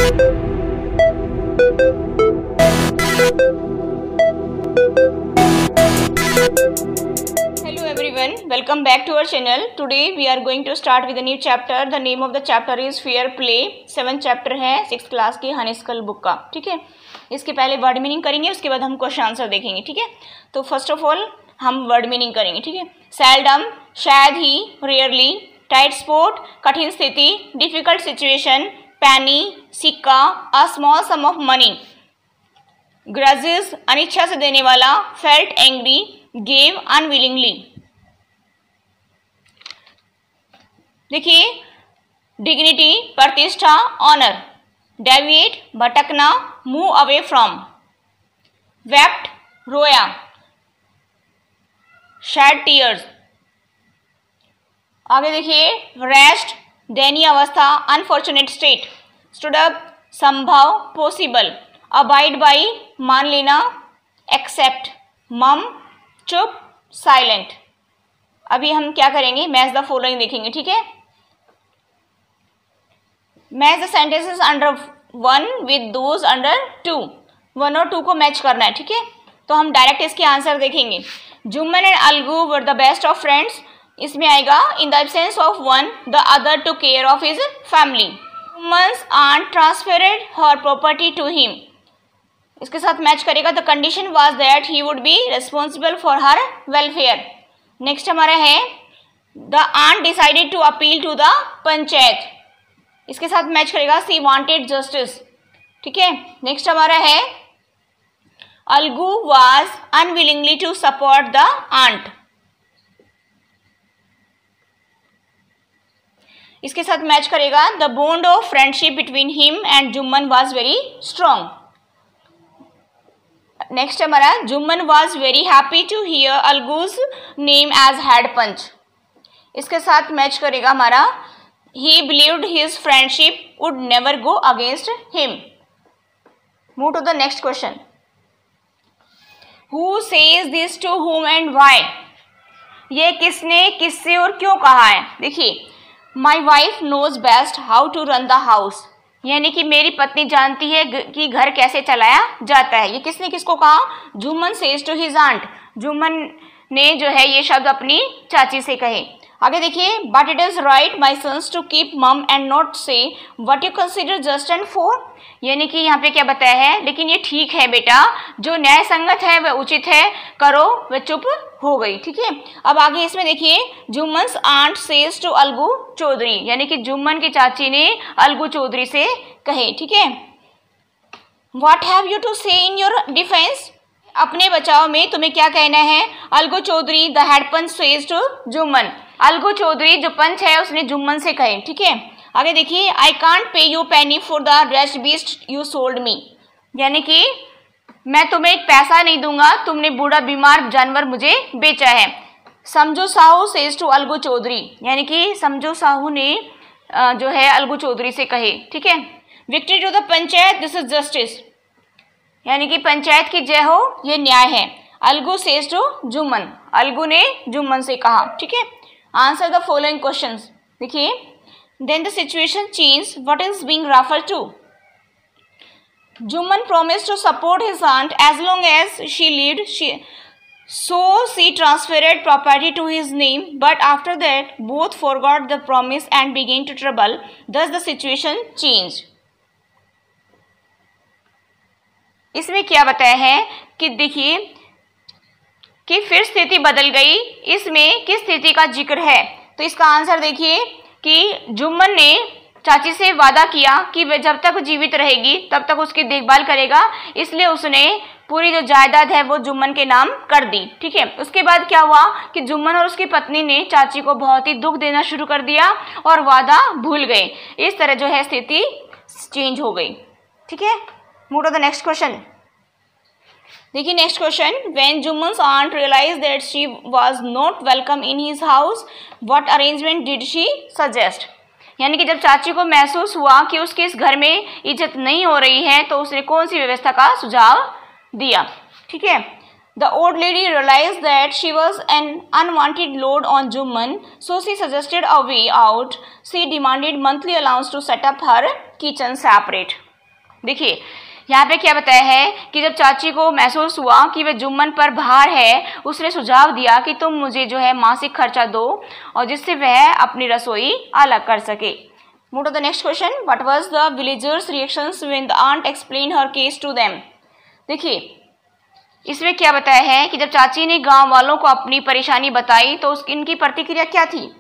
Hello everyone, welcome back to our channel. Today we are going to start with a new chapter. The name of the chapter is Fair Play. 7th chapter है 6th class की हनीस्कल book का. ठीक है, इसके पहले word meaning करेंगे, उसके बाद हम क्वेश्चन आंसर देखेंगे. ठीक है, तो फर्स्ट ऑफ ऑल हम वर्ड मीनिंग करेंगे. ठीक है, सेल्डम शायद ही, रेयरली, टाइट स्पॉट कठिन स्थिति, डिफिकल्ट सिचुएशन, पैनी सिक्का, a small sum of money, grudges अनिच्छा से देने वाला, फेल्ट एंग्री, गेव अनविलिंगली. देखिए, डिग्निटी प्रतिष्ठा, ऑनर, डेविएट भटकना, मूव अवे फ्रॉम, वेप्ट रोया, शेड टीयर्स. आगे देखिए, रेस्ट दयनीय अवस्था, अनफॉर्चुनेट स्टेट, स्टूड अप संभव, पॉसिबल, अबाइड बाई मान लेना, एक्सेप्ट, मम चुप, साइलेंट. अभी हम क्या करेंगे, मैच द फॉलोइंग देखेंगे. ठीक है, match the sentences under 1 with those under 2. 1 और 2 को मैच करना है. ठीक है, तो हम डायरेक्ट इसके आंसर देखेंगे. Jumman and Alagu were the best of friends. इसमें आएगा in the absence of one the other to care of his family. Jumman's aunt transferred her property to him. इसके साथ मैच करेगा the condition was that he would be responsible for her welfare. Next हमारा है the aunt decided to appeal to the panchayat. इसके साथ match करेगा सी wanted justice. ठीक है, नेक्स्ट हमारा है Alagu was unwillingly to support the aunt. इसके साथ मैच करेगा the bond of friendship between him and Jumman was very strong. Next हमारा Jumman was very happy to hear Alagu's name as head panch. इसके साथ मैच करेगा हमारा he believed his friendship would never go against him. Move to the next question. Who says this to whom and why. ये किसने, किससे और क्यों कहा है. देखिए, my wife knows best how to run the house, यानी कि मेरी पत्नी जानती है कि घर कैसे चलाया जाता है. ये किसने किसको कहा, Jumman says to his aunt. Jumman ने जो है ये शब्द अपनी चाची से कहे. आगे देखिए, but it is right my sons to keep mum and not say what you consider just and fair. यानी कि यहाँ पे क्या बताया है, लेकिन ये ठीक है बेटा, जो न्याय संगत है वह उचित है, करो, वह चुप हो गई. ठीक है, अब आगे इसमें देखिए, Jumman's aunt says to Alagu Chaudhary, यानी कि जुम्मन की चाची ने अलगू चौधरी से कहे. ठीक है, व्हाट हैव यू टू से इन योर डिफेंस. अपने बचाव में तुम्हें क्या कहना है. Algu Chaudhary the head panch says to Jumman. Algu Chaudhary जो पंच है उसने जुम्मन से कहे. ठीक है, आगे देखिए, I can't pay you penny for the rest beast you sold me, यानी कि मैं तुम्हें पैसा नहीं दूंगा, तुमने बूढ़ा बीमार जानवर मुझे बेचा है. समझो साहू सेज टू अलगू चौधरी, यानी कि समझो साहू ने जो है अलगू चौधरी से कहे. ठीक है, victory to the panchayat this is justice, यानी कि पंचायत की जय हो, ये न्याय है. अलगू सेज टू जुम्मन, अलगू ने जुम्मन से कहा. ठीक है, आंसर द फॉलोइंग क्वेश्चंस. देखिए, then the situation changed. What is being referred to? Jumman promised to support his aunt as long as she lived. So she transferred property to his name. But after that, both forgot the promise and began to trouble. Thus the situation changed. इसमें क्या बताया है कि देखिए कि फिर स्थिति बदल गई. इसमें किस स्थिति का जिक्र है, तो इसका आंसर देखिए कि जुम्मन ने चाची से वादा किया कि वह जब तक जीवित रहेगी तब तक उसकी देखभाल करेगा, इसलिए उसने पूरी जो जायदाद है वो जुम्मन के नाम कर दी. ठीक है, उसके बाद क्या हुआ कि जुम्मन और उसकी पत्नी ने चाची को बहुत ही दुख देना शुरू कर दिया और वादा भूल गए. इस तरह जो है स्थिति चेंज हो गई. ठीक है, move to the next question. देखिए, next question. When Jumman's aunt realize that she was not welcome in his house what arrangement did she suggest. यानी कि जब चाची को महसूस हुआ कि उसके इस घर में इज्जत नहीं हो रही है तो उसने कौन सी व्यवस्था का सुझाव दिया. ठीक है, the old lady realise that she was an unwanted load on Jumman, so she suggested a way out. She demanded monthly allowance to set up her kitchen separate. देखिए यहाँ पे क्या बताया है कि जब चाची को महसूस हुआ कि वह जुम्मन पर भार है, उसने सुझाव दिया कि तुम मुझे जो है मासिक खर्चा दो और जिससे वह अपनी रसोई अलग कर सके। Move to the next question, what was the villagers reactions when the aunt explain her case to them. देखिए इसमें क्या बताया है कि जब चाची ने गांव वालों को अपनी परेशानी बताई तो इनकी प्रतिक्रिया क्या थी।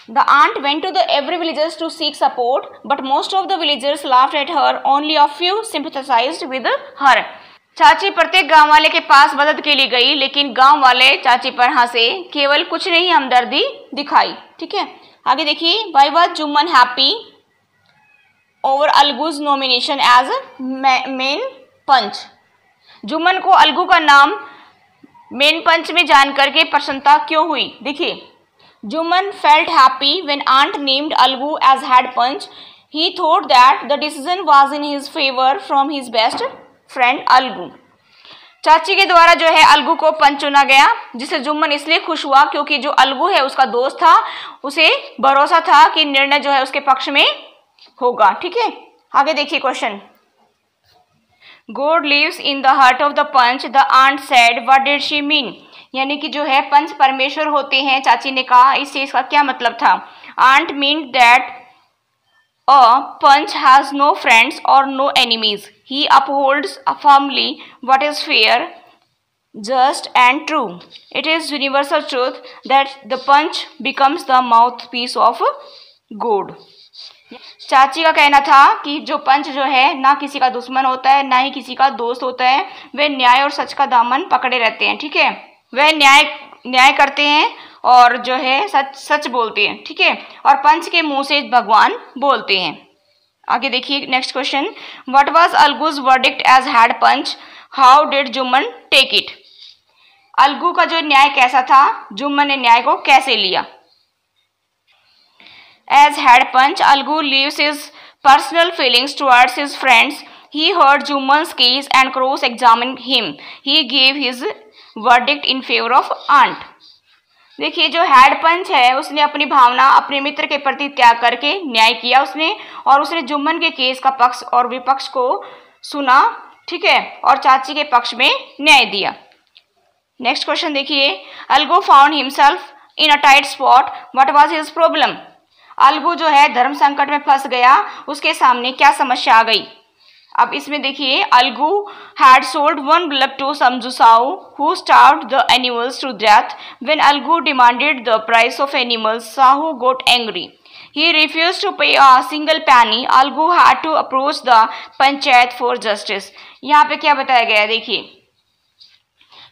The aunt went to the every villagers to seek support, but most of the villagers laughed at her. Only a few sympathized with her. चाची प्रत्येक गांव वाले के पास मदद के लिए गई, लेकिन गांव वाले चाची पर हंसे, केवल कुछ नहीं हमदर्दी दिखाई। ठीक है, आगे देखिए, why was Jumman happy over Alagu's nomination as main panch. Jumman को अलगू का नाम मेन पंच में जानकर के प्रसन्नता क्यों हुई। देखिए Juman felt happy when aunt named Algu as head punch. He thought that the decision was in his favor from his best friend Algu. चाची के द्वारा जो है अलगू को पंच चुना गया, जिससे जुम्मन इसलिए खुश हुआ क्योंकि जो अलगू है उसका दोस्त था, उसे भरोसा था कि निर्णय जो है उसके पक्ष में होगा। ठीक है, आगे देखिए question, God lives in the heart of the punch. The aunt said, what did she mean? यानी कि जो है पंच परमेश्वर होते हैं, चाची ने कहा, इस चीज का क्या मतलब था। Aunt mean that a panch has no friends और no enemies, he upholds firmly what is fair, just and true. It is universal truth that the panch becomes the mouthpiece of God. चाची का कहना था कि जो पंच जो है ना किसी का दुश्मन होता है, ना ही किसी का दोस्त होता है, वे न्याय और सच का दामन पकड़े रहते हैं। ठीक है, वह न्याय करते हैं और जो है सच बोलते हैं। ठीक है, और पंच के मुंह से भगवान बोलते हैं। आगे देखिए next question, what was Alagu's verdict as head panch, how did Jumman take it. Alagu का जो न्याय कैसा था, जुम्मन ने न्याय को कैसे लिया। As head panch Alagu leaves his personal feelings towards his friends. He heard Jumman's case and cross examined him. He gave his verdict in favour of aunt. देखिए जो हेड पंच है उसने अपनी भावना अपने मित्र के प्रति त्याग करके न्याय किया उसने, और उसने जुम्मन के केस का पक्ष और विपक्ष को सुना। ठीक है, और चाची के पक्ष में न्याय दिया। नेक्स्ट क्वेश्चन देखिए, Algu found himself in a tight spot, what was his problem. Algu जो है धर्म संकट में फंस गया, उसके सामने क्या समस्या आ गई। अब इसमें देखिए, Algu had sold one bullock to Samju Sao, who starved the animals to death. When Algu demanded the price of animals, Sahu got angry. He refused to pay a single penny. Algu had to approach the panchayat for justice. यहाँ पे क्या बताया गया है, देखिए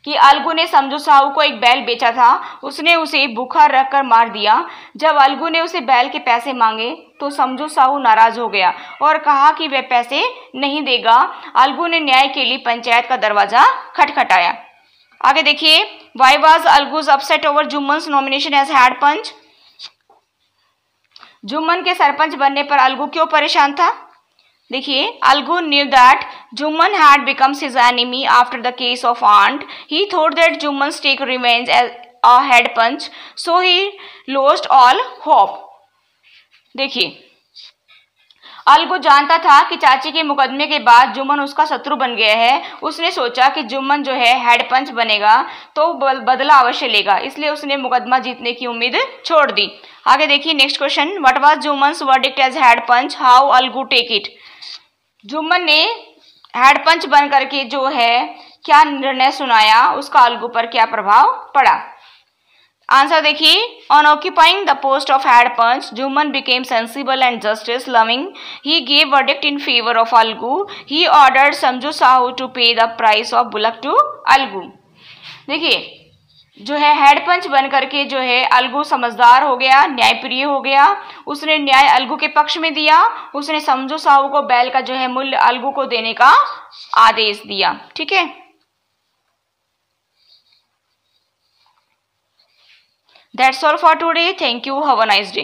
कि अलगू ने समझू साहू को एक बैल बेचा था, उसने उसे भूखा रखकर मार दिया। जब अलगू ने उसे बैल के पैसे मांगे तो समझू साहू नाराज हो गया और कहा कि वह पैसे नहीं देगा। अलगू ने न्याय के लिए पंचायत का दरवाजा खटखटाया। आगे देखिए, why was Alagu's upset over Jumman's nomination as head panch. Jumman के सरपंच बनने पर अलगू क्यों परेशान था। देखिए, Algu knew that Jumman had become his enemy after the case of aunt. He thought that Jumman's take revenge as a head punch, so he lost all hope. देखिए, अलगू जानता था कि चाची के मुकदमे के बाद जुम्मन उसका शत्रु बन गया है। उसने सोचा कि जुम्मन जो है हेड पंच बनेगा तो बदला अवश्य लेगा, इसलिए उसने मुकदमा जीतने की उम्मीद छोड़ दी। आगे देखिए next question, what was Jumman's verdict as head panch, how Alagu take it. Jumman ने हेड पंच बन करके जो है क्या निर्णय सुनाया, उसका अलगू पर क्या प्रभाव पड़ा। आंसर देखिए, on occupying the post of head panch Jumman became sensible and justice loving. He gave verdict in favour of Algu. He ordered Samjhu Sahu to pay the price of bullock to Algu. देखिए जो है हेड पंच बन करके जो है अलगू समझदार हो गया, न्यायप्रिय हो गया। उसने न्याय अलगू के पक्ष में दिया। उसने समझू साहू को बैल का जो है मूल्य अलगू को देने का आदेश दिया। ठीक है, that's all for today. Thank you, have a nice day.